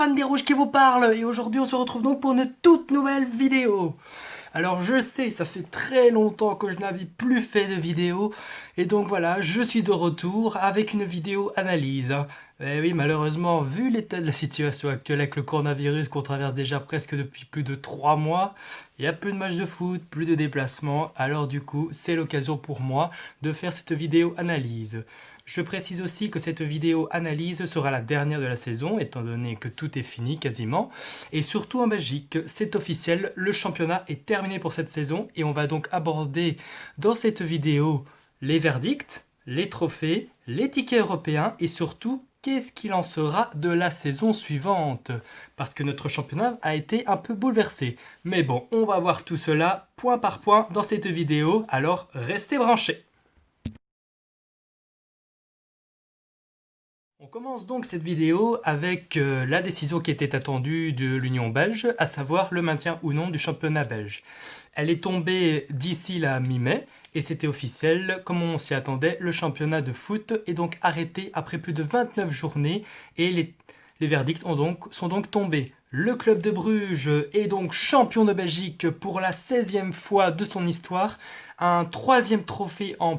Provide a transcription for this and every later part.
Stéphane Desrouges qui vous parle et aujourd'hui on se retrouve donc pour une toute nouvelle vidéo. Alors je sais, ça fait très longtemps que je n'avais plus fait de vidéo et donc voilà, je suis de retour avec une vidéo analyse. Eh oui, malheureusement, vu l'état de la situation actuelle avec le coronavirus qu'on traverse déjà presque depuis plus de 3 mois, il y a plus de matchs de foot, plus de déplacements, alors du coup, c'est l'occasion pour moi de faire cette vidéo analyse. Je précise aussi que cette vidéo analyse sera la dernière de la saison, étant donné que tout est fini quasiment. Et surtout en Belgique, c'est officiel, le championnat est terminé pour cette saison et on va donc aborder dans cette vidéo les verdicts, les trophées, les tickets européens et surtout qu'est-ce qu'il en sera de la saison suivante. Parce que notre championnat a été un peu bouleversé. Mais bon, on va voir tout cela point par point dans cette vidéo, alors restez branchés. On commence donc cette vidéo avec la décision qui était attendue de l'Union belge, à savoir le maintien ou non du championnat belge. Elle est tombée d'ici la mi-mai et c'était officiel, comme on s'y attendait, le championnat de foot est donc arrêté après plus de 29 journées et les verdicts sont donc tombés. Le club de Bruges est donc champion de Belgique pour la 16e fois de son histoire, un troisième trophée en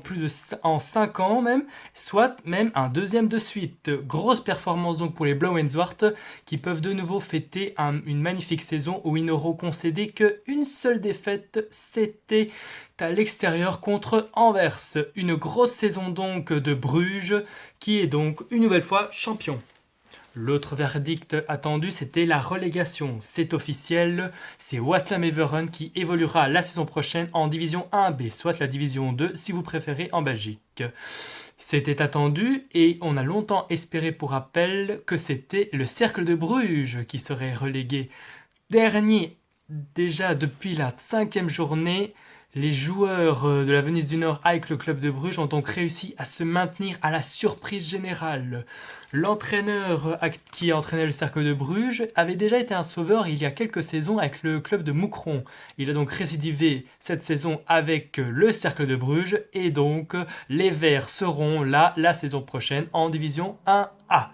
5 ans même, soit même un deuxième de suite. Grosse performance donc pour les Blauw-en-Zwart qui peuvent de nouveau fêter une magnifique saison où ils n'auront concédé qu'une seule défaite, c'était à l'extérieur contre Anvers. Une grosse saison donc de Bruges qui est donc une nouvelle fois champion. L'autre verdict attendu, c'était la relégation. C'est officiel, c'est Waasland Beveren qui évoluera la saison prochaine en division 1B, soit la division 2 si vous préférez en Belgique. C'était attendu et on a longtemps espéré pour rappel que c'était le Cercle de Bruges qui serait relégué dernier déjà depuis la 5e journée. Les joueurs de la Venise du Nord avec le club de Bruges ont donc réussi à se maintenir à la surprise générale. L'entraîneur qui entraînait le Cercle de Bruges avait déjà été un sauveur il y a quelques saisons avec le club de Moucron. Il a donc récidivé cette saison avec le Cercle de Bruges et donc les Verts seront là la saison prochaine en division 1A.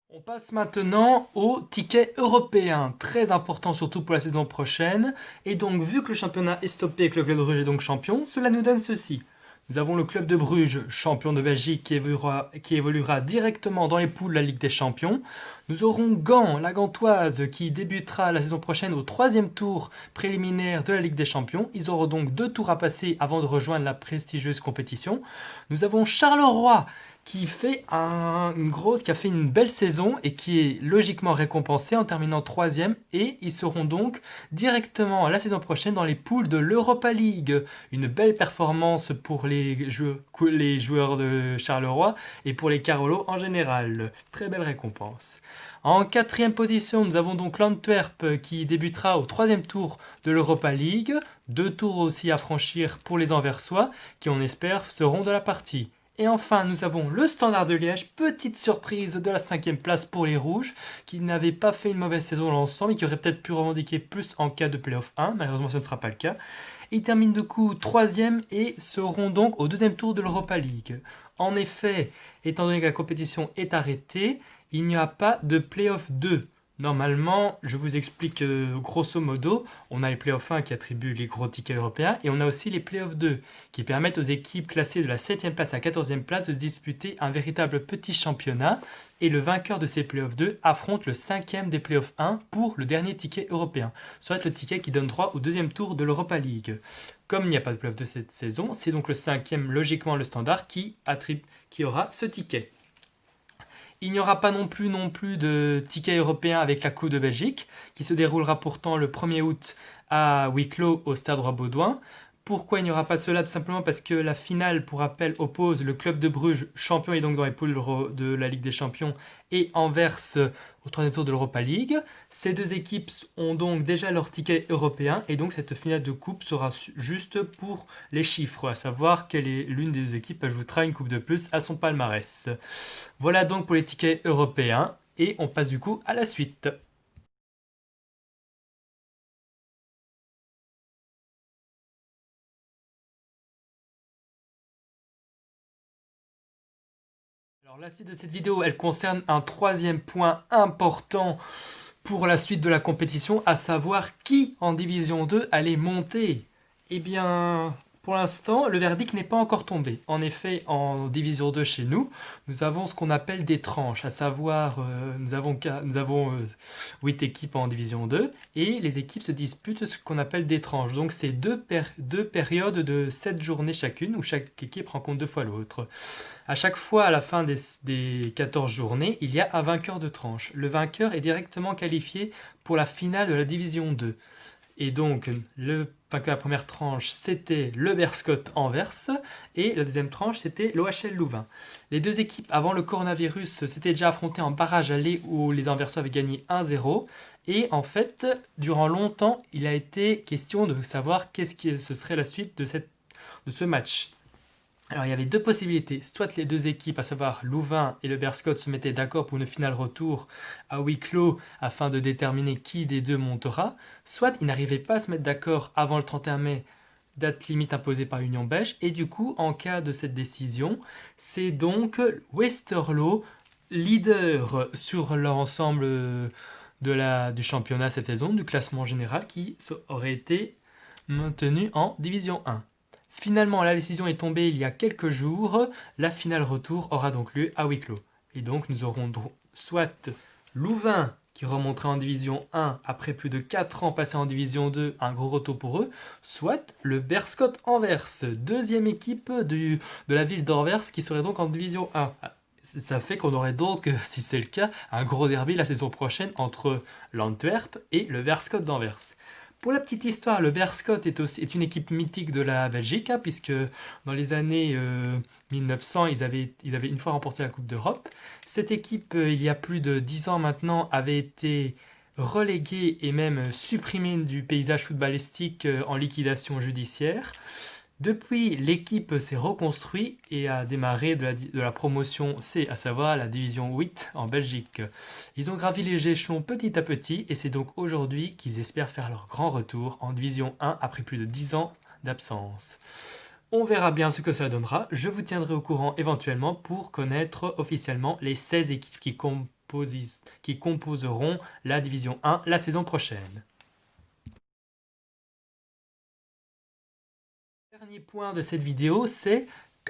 On passe maintenant au ticket européen, très important surtout pour la saison prochaine. Et donc, vu que le championnat est stoppé et que le club de Bruges est donc champion, cela nous donne ceci. Nous avons le club de Bruges, champion de Belgique, qui évoluera directement dans les poules de la Ligue des Champions. Nous aurons Gand, la Gantoise, qui débutera la saison prochaine au troisième tour préliminaire de la Ligue des Champions. Ils auront donc 2 tours à passer avant de rejoindre la prestigieuse compétition. Nous avons Charleroi, qui a fait une belle saison et qui est logiquement récompensé en terminant troisième et ils seront donc directement la saison prochaine dans les poules de l'Europa League. Une belle performance pour les joueurs de Charleroi et pour les Carolos en général. Très belle récompense. En quatrième position, nous avons donc l'Antwerp qui débutera au troisième tour de l'Europa League. 2 tours aussi à franchir pour les Anversois qui, on espère, seront de la partie. Et enfin, nous avons le Standard de Liège, petite surprise de la 5e place pour les Rouges, qui n'avaient pas fait une mauvaise saison dans l'ensemble et qui auraient peut-être pu revendiquer plus en cas de Playoff 1. Malheureusement, ce ne sera pas le cas. Ils terminent de coup troisième et seront donc au deuxième tour de l'Europa League. En effet, étant donné que la compétition est arrêtée, il n'y a pas de Playoff 2. Normalement, je vous explique grosso modo, on a les playoffs 1 qui attribuent les gros tickets européens et on a aussi les playoffs 2 qui permettent aux équipes classées de la 7e place à la 14e place de disputer un véritable petit championnat et le vainqueur de ces playoffs 2 affronte le 5e des playoffs 1 pour le dernier ticket européen, soit le ticket qui donne droit au deuxième tour de l'Europa League. Comme il n'y a pas de playoffs de cette saison, c'est donc le 5e, logiquement le standard, qui aura ce ticket. Il n'y aura pas non plus de ticket européen avec la Coupe de Belgique, qui se déroulera pourtant le 1er août à huis clos au Stade Roi-Baudouin. Pourquoi il n'y aura pas de cela? Tout simplement parce que la finale, pour rappel, oppose le club de Bruges, champion et donc dans les poules de la Ligue des Champions, et Anvers au troisième tour de l'Europa League. Ces deux équipes ont donc déjà leur ticket européen et donc cette finale de coupe sera juste pour les chiffres, à savoir quelle est l'une des équipes ajoutera une coupe de plus à son palmarès. Voilà donc pour les tickets européens et on passe du coup à la suite. Alors la suite de cette vidéo, elle concerne un troisième point important pour la suite de la compétition, à savoir qui en Division 2 allait monter. Eh bien, pour l'instant, le verdict n'est pas encore tombé. En effet, en Division 2 chez nous, nous avons ce qu'on appelle des tranches, à savoir, nous avons 8 équipes en Division 2, et les équipes se disputent ce qu'on appelle des tranches. Donc c'est deux périodes de 7 journées chacune, où chaque équipe rencontre 2 fois l'autre. À chaque fois, à la fin des 14 journées, il y a un vainqueur de tranche. Le vainqueur est directement qualifié pour la finale de la Division 2. Et donc, le vainqueur de la première tranche, c'était le Berscott Anvers, et la deuxième tranche, c'était l'OHL Louvain. Les deux équipes, avant le coronavirus, s'étaient déjà affrontées en barrage aller où les Anversois avaient gagné 1-0. Et en fait, durant longtemps, il a été question de savoir ce serait la suite de ce match. Alors il y avait deux possibilités, soit les deux équipes, à savoir Louvain et le Berscott, se mettaient d'accord pour une finale retour à huis clos afin de déterminer qui des deux montera, soit ils n'arrivaient pas à se mettre d'accord avant le 31 mai, date limite imposée par l'Union belge, et du coup, en cas de cette décision, c'est donc Westerlo, leader sur l'ensemble du championnat cette saison, du classement général, qui aurait été maintenu en Division 1. Finalement, la décision est tombée il y a quelques jours. La finale retour aura donc lieu à huis clos. Et donc, nous aurons soit Louvain qui remontera en Division 1 après plus de 4 ans passés en Division 2, un gros retour pour eux, soit le Berscott Anvers, deuxième équipe de la ville d'Anvers qui serait donc en Division 1. Ça fait qu'on aurait donc, si c'est le cas, un gros derby la saison prochaine entre l'Antwerp et le Berscott d'Anvers. Pour la petite histoire, le Berscott est une équipe mythique de la Belgique, hein, puisque dans les années 1900, ils avaient une fois remporté la Coupe d'Europe. Cette équipe, il y a plus de 10 ans maintenant, avait été reléguée et même supprimée du paysage footballistique en liquidation judiciaire. Depuis, l'équipe s'est reconstruite et a démarré de la promotion C, à savoir la division 8 en Belgique. Ils ont gravi les échelons petit à petit et c'est donc aujourd'hui qu'ils espèrent faire leur grand retour en division 1 après plus de 10 ans d'absence. On verra bien ce que ça donnera. Je vous tiendrai au courant éventuellement pour connaître officiellement les 16 équipes qui composeront la division 1 la saison prochaine. Dernier point de cette vidéo, c'est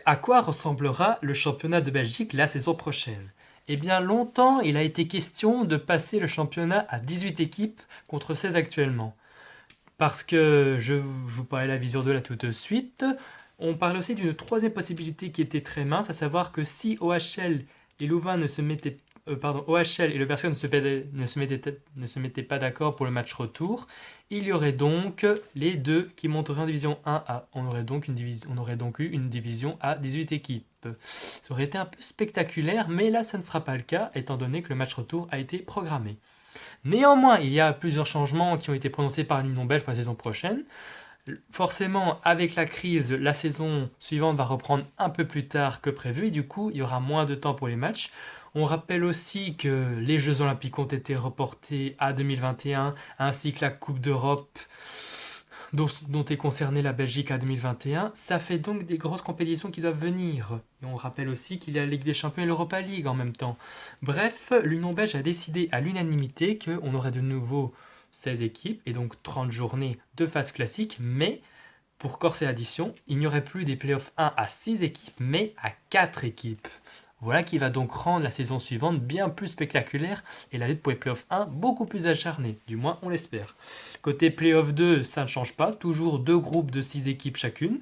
à quoi ressemblera le championnat de Belgique la saison prochaine. Eh bien, longtemps, il a été question de passer le championnat à 18 équipes contre 16 actuellement. Parce que, je vous parlais de la vision 2 là tout de suite, on parle aussi d'une troisième possibilité qui était très mince, à savoir que si OHL et Louvain ne se mettaient OHL et le Berscott ne se mettaient pas d'accord pour le match retour, il y aurait donc les deux qui monteraient en division 1A. On aurait donc eu une division à 18 équipes. Ça aurait été un peu spectaculaire, mais là ça ne sera pas le cas, étant donné que le match retour a été programmé. Néanmoins, il y a plusieurs changements qui ont été prononcés par l'Union belge pour la saison prochaine. Forcément, avec la crise, la saison suivante va reprendre un peu plus tard que prévu et du coup, il y aura moins de temps pour les matchs. On rappelle aussi que les Jeux Olympiques ont été reportés à 2021, ainsi que la Coupe d'Europe dont est concernée la Belgique à 2021. Ça fait donc des grosses compétitions qui doivent venir. Et on rappelle aussi qu'il y a la Ligue des Champions et l'Europa League en même temps. Bref, l'Union belge a décidé à l'unanimité qu'on aurait de nouveau 16 équipes et donc 30 journées de phase classique, mais pour corser l'addition, il n'y aurait plus des playoffs 1 à 6 équipes, mais à 4 équipes. Voilà qui va donc rendre la saison suivante bien plus spectaculaire et la lutte pour les playoffs 1 beaucoup plus acharnée, du moins on l'espère. Côté playoff 2, ça ne change pas, toujours deux groupes de 6 équipes chacune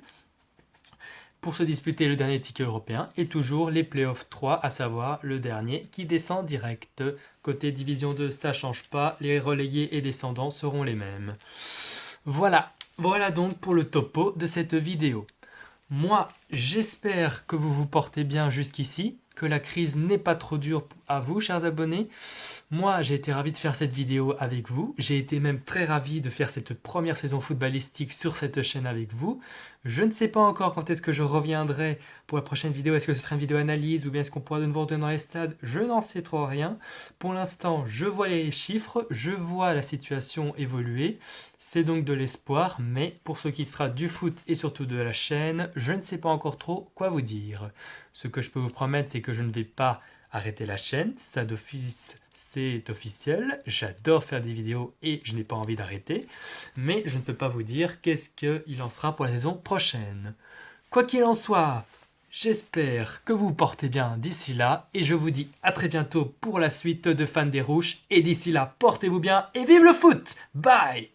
pour se disputer le dernier ticket européen et toujours les playoffs 3, à savoir le dernier qui descend direct. Côté division 2, ça ne change pas, les relégués et descendants seront les mêmes. Voilà donc pour le topo de cette vidéo. Moi, j'espère que vous vous portez bien jusqu'ici, que la crise n'est pas trop dure à vous, chers abonnés. Moi, j'ai été ravi de faire cette vidéo avec vous. J'ai été même très ravi de faire cette première saison footballistique sur cette chaîne avec vous. Je ne sais pas encore quand est-ce que je reviendrai pour la prochaine vidéo. Est-ce que ce sera une vidéo analyse ou bien est-ce qu'on pourra de nouveau retourner dans les stades? Je n'en sais trop rien. Pour l'instant, je vois les chiffres, je vois la situation évoluer. C'est donc de l'espoir, mais pour ce qui sera du foot et surtout de la chaîne, je ne sais pas encore trop quoi vous dire. Ce que je peux vous promettre, c'est que je ne vais pas arrêter la chaîne. Ça d'office, c'est officiel. J'adore faire des vidéos et je n'ai pas envie d'arrêter. Mais je ne peux pas vous dire qu'est-ce qu'il en sera pour la saison prochaine. Quoi qu'il en soit, j'espère que vous vous portez bien d'ici là. Et je vous dis à très bientôt pour la suite de Fans des Rouges. Et d'ici là, portez-vous bien et vive le foot! Bye!